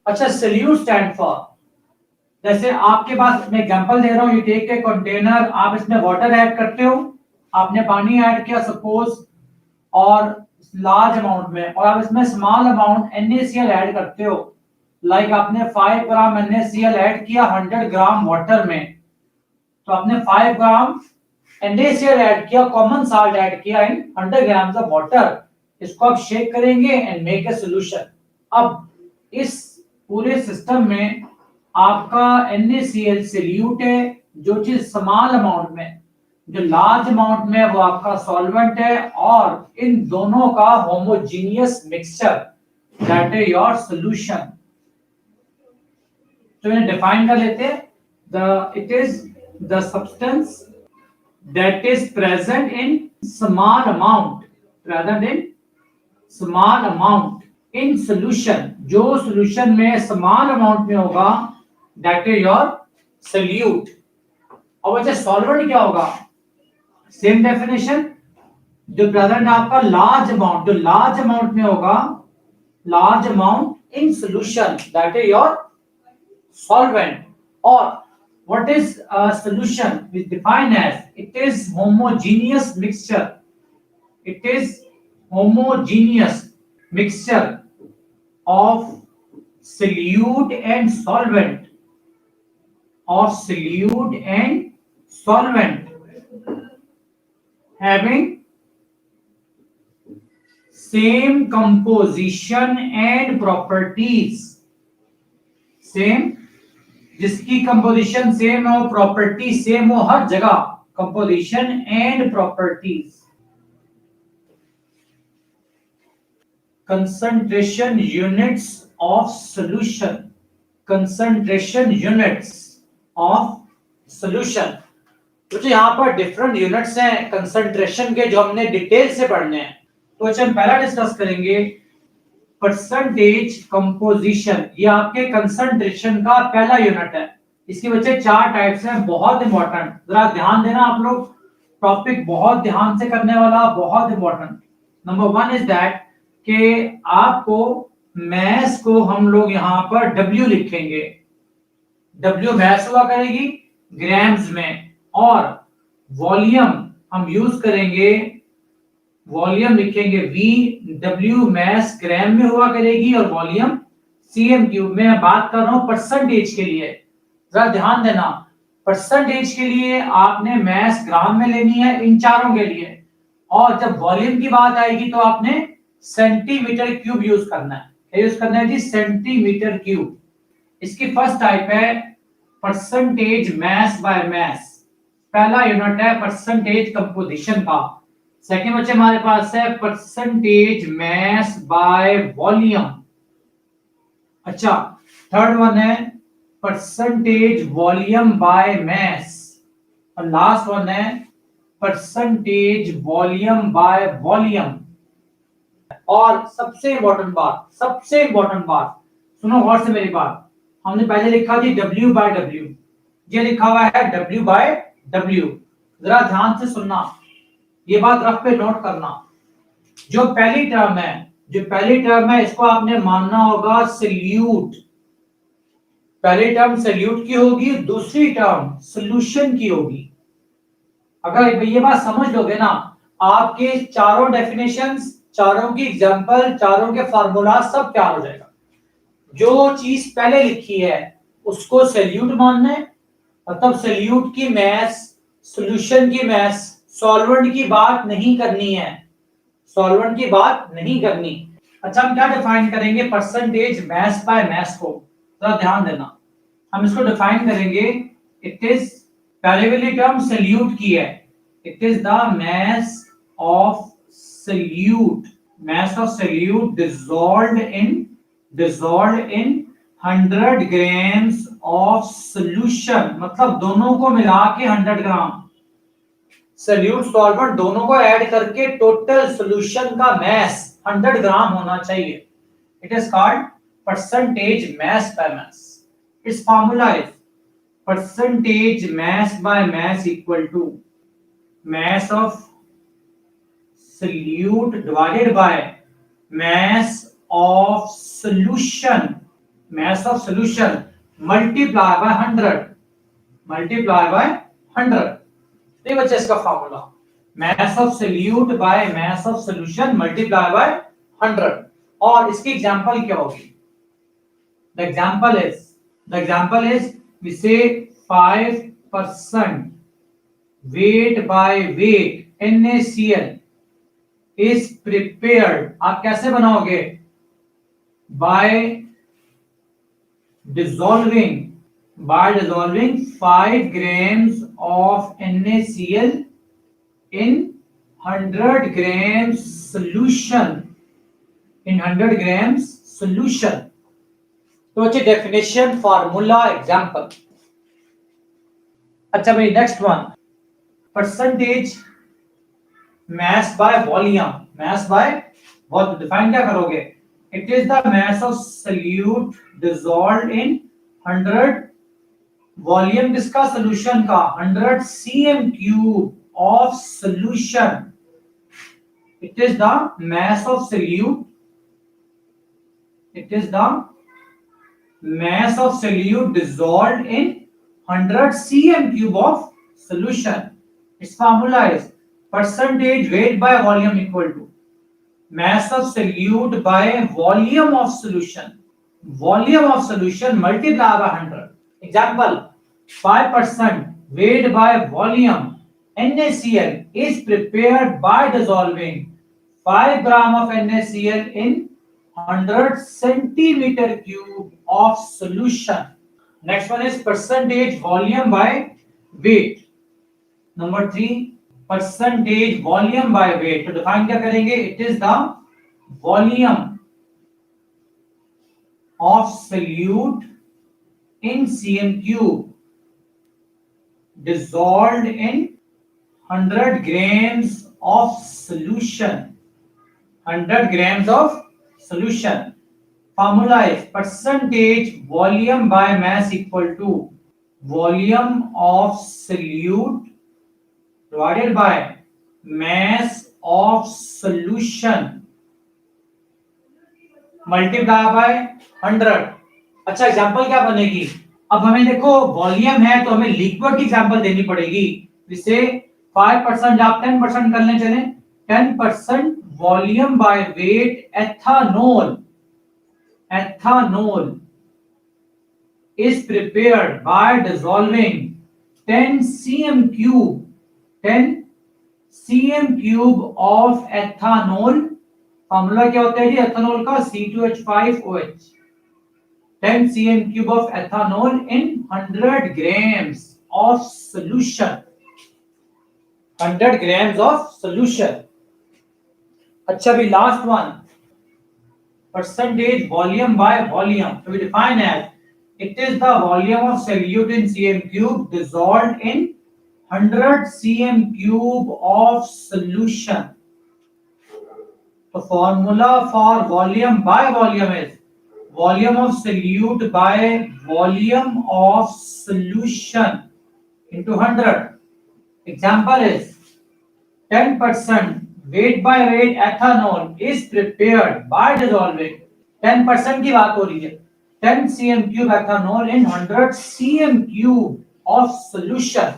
अच्छा, salute stand for, जैसे आपके पास, मैं एग्जांपल दे रहा हूँ, यू टेक ए कंटेनर, आप इसमें वाटर ऐड करते हो, आपने पानी ऐड किया सपोज, और लार्ज अमाउंट में, और आप इसमें स्मॉल अमाउंट NaCl ऐड करते हो, लाइक आपने 5 ग्राम NaCl ऐड किया 100 ग्राम वाटर में, तो आपने 5 ग्राम NaCl ऐड किया, कॉमन साल्ट ऐड किया इन 100 ग्राम्स ऑफ वाटर, इसको आप शेक करेंगे एंड मेक ए सोल्यूशन। अब इस पूरे सिस्टम में आपका NaCl सॉल्यूट है, जो चीज स्मॉल अमाउंट में, जो लार्ज अमाउंट में वो आपका सॉल्वेंट है, और इन दोनों का homogeneous mixture, that is your solution. तो इन्हें डिफाइन कर लेते हैं। It is the substance that is present in small amount in solution, जो solution में small amount में होगा, that is your solute। और वैसे solvent क्या होगा, सेम डेफिनेशन, जो प्रेजेंट आपका लार्ज अमाउंट, जो लार्ज अमाउंट में होगा, large amount in solution, that is your solvent। और what is a solution is defined as, it is homogeneous mixture, it is homogeneous mixture of solute and solvent, or solute and solvent having same composition and properties, same, जिसकी composition same हो, property same हो, हर जगह composition and properties. Concentration units of solution, concentration units of solution, तो यहाँ पर different units हैं concentration के, जो हमने डिटेल से पढ़ने हैं। तो अच्छा, हम पहला डिस्कस करेंगे परसेंटेज कंपोजिशन, ये आपके कंसंट्रेशन का पहला यूनिट है। इसके बच्चे 4 टाइप्स हैं, बहुत इंपॉर्टेंट, जरा ध्यान देना आप लोग, टॉपिक बहुत ध्यान से करने वाला, बहुत इंपॉर्टेंट। नंबर 1 इज दैट कि आपको मैस को हम लोग यहाँ पर W लिखेंगे, W मैस हुआ करेगी ग्राम्स में, और वॉल्यूम हम यूज करेंगे, वॉल्यूम लिखेंगे V, W मैस ग्राम में हुआ करेगी, और वॉल्यूम cm क्यूब में। मैं बात कर रहा हूं परसेंटेज के लिए, जरा ध्यान देना, परसेंटेज के लिए आपने मैस ग्राम में लेनी है इन चारों के लिए, और जब वॉल्यूम की बात आएगी तो आपने सेंटीमीटर क्यूब यूज करना है। क्या यूज करना है जी? Centimetre cube. इसकी फर्स्ट टाइप है परसेंटेज मैस बाय मैस, पहला यूनिट है परसेंटेज कंपोजिशन का। सेकेंड बच्चे हमारे पास है परसेंटेज मैस बाय वॉल्यूम। अच्छा, थर्ड वन है परसेंटेज वॉल्यूम बाय मैस, और लास्ट वन है परसेंटेज वॉल्यूम बाय वॉल्यूम। और सबसे इंपॉर्टेंट बात, सुनो गौर से मेरी बात, हमने पहले लिखा थी W बाय W, ये लिखा हुआ है W बाय W, जरा ध्यान से सुनना, ये बात रफ पे नोट करना। जो पहली टर्म है इसको आपने मानना होगा सॉल्यूट, पहली टर्म सॉल्यूट की होगी, दूसरी टर्म सॉल्यूशन की होगी। अगर ये बात समझ लोगे ना, आपके चारों डेफिनेशंस, चारों की एग्जांपल, चारों के फार्मूला सब तैयार हो जाएगा। जो चीज पहले लिखी है उसको सॉल्यूट मानना है, मतलब सॉल्यूट की मैस, सॉल्यूशन की मैस, सॉल्वेंट की बात नहीं करनी है, सॉल्वेंट की बात नहीं करनी। अच्छा, हम क्या डिफाइन करेंगे परसेंटेज मैस बाय मैस को, जरा ध्यान देना। हम इसको डिफाइन करेंगे, इट इज पहले वाली टर्म सॉल्यूट की है, it is the mess of solute, mess of solute dissolved in 100 grams of solution, मतलब दोनों को मिला के 100 ग्राम, सॉल्यूट सॉल्वेंट दोनों को ऐड करके टोटल सॉल्यूशन का मैस 100 ग्राम होना चाहिए। It is called percentage mass by mass. Its formula is percentage mass by mass equal to mass of solute divided by mass of solution mass of solution multiply by 100, multiply by 100. ये बच्चे इसका formula, mass of solute by mass of solution multiply by 100. और इसकी example क्या होगी? The example is we say 5% weight by weight NaCl is prepared. आप कैसे बनाओगे? By dissolving 5 grams of NaCl in 100 grams solution. In 100 grams solution. तो अच्छी definition, formula, example. अच्छा भाई, next one, percentage mass by volume. mass by volume define क्या करोगे? It is the mass of solute dissolved in 100 volume किसका? Solution का. 100 cm cube of solution. It is the mass of solute. It is the mass of solute dissolved in 100 cm cube of solution. Its formula is percentage weight by volume equal to mass of solute by volume of solution. Volume of solution multiplied by 100. Example, 5% weight by volume NaCl is prepared by dissolving 5 gram of NaCl in 100 centimeter cube of solution. Next one is percentage volume by weight. Number 3, percentage volume by weight. तो define क्या करेंगे? It is the volume of solute in cm cube dissolved in 100 grams of solution. 100 grams of solution. Formula is percentage volume by mass equal to volume of solute divided by mass of solution multiply by 100. अच्छा, example क्या बनेगी? अब हमें देखो volume है तो हमें liquid की एग्जांपल देनी पड़ेगी. जिसे 5% आप 10% करने चले. 10% volume by weight ethanol. Ethanol is prepared by dissolving 10 cm cube of ethanol. Formula क्या होता है जी एथेनॉल का? C2H5OH. 10 cm cube of ethanol in 100 grams of solution. 100 grams of solution. अच्छा भी last one, percentage volume by volume. So we define as it is the volume of solute in cm cube dissolved in 100 cm cube of solution. The formula for volume by volume is volume of solute by volume of solution into 100. Example is 10% weight by weight ethanol is prepared by dissolving 10% की बात हो रही है. 10 cm cube ethanol in 100 cm cube of solution.